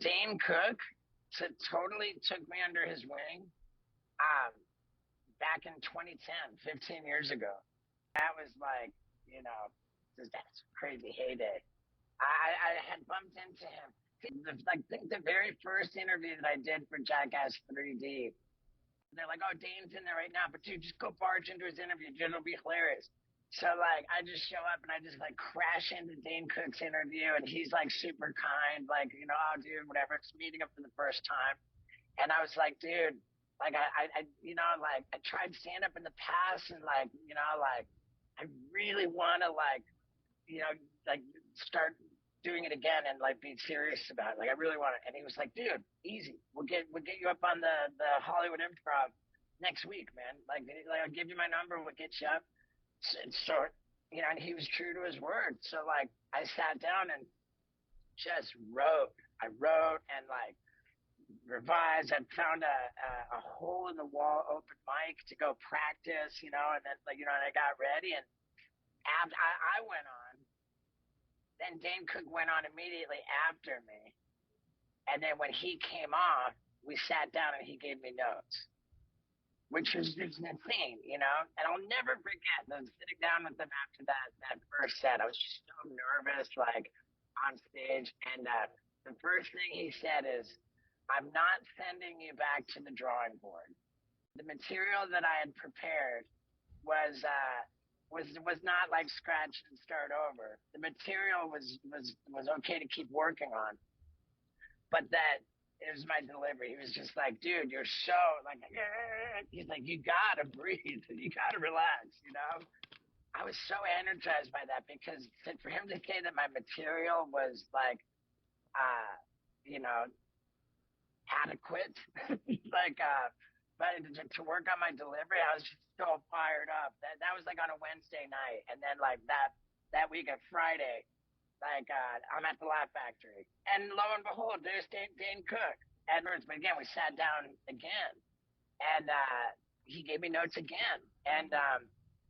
Dane Cook totally took me under his wing back in 2010, 15 years ago. That was like, you know, that's a crazy heyday. I had bumped into him. I think the very first interview that I did for Jackass 3D, they're like, "Oh, Dane's in there right now," but dude, just go barge into his interview. Dude, it'll be hilarious. So like, I just show up and I just like crash into Dane Cook's interview, and he's like super kind, like oh, dude, whatever. It's meeting him for the first time, and I was like, dude, like like I tried stand up in the past, and like like I really want to like you know, like start doing it again and like be serious about it. Like I really want it. And he was like, dude, easy. We'll get you up on the Hollywood Improv next week, man. Like I'll give you my number. We'll get you up. So and he was true to his word. So like I sat down and just wrote. I wrote and like revised. I found a hole in the wall open mic to go practice, and then like and I got ready and after I went on. Then Dane Cook went on immediately after me. And then when he came off, we sat down and he gave me notes, which was just insane. And I'll never forget sitting down with them after that first set. I was just so nervous, like on stage. And the first thing he said is, "I'm not sending you back to the drawing board. The material that I had prepared was was not like scratch and start over. The material was okay to keep working on, but that it was my delivery. He was just like, dude, you're so like, he's like, you gotta breathe and you gotta relax. I was so energized by that because for him to say that my material was like, uh, you know, adequate, like, but to work on my delivery, I was just so fired up. That was like on a Wednesday night, and then like that week of Friday, like I'm at the Laugh Factory, and lo and behold, there's Dane Cook. Edwards, but again, we sat down again, and he gave me notes again, and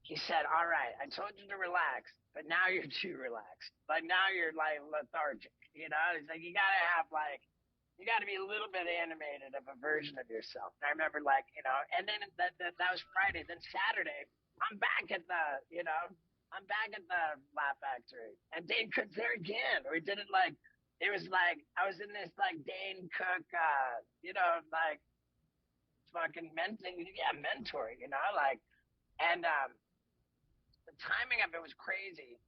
he said, "All right, I told you to relax, but now you're too relaxed. Like now you're like lethargic. He's like you gotta have like." You got to be a little bit animated of a version of yourself. And I remember, like, and then that was Friday. Then Saturday, I'm back at I'm back at the Laugh Factory, and Dane Cook's there again. We did it like, it was like I was in this like Dane Cook, like fucking mentor, like, and the timing of it was crazy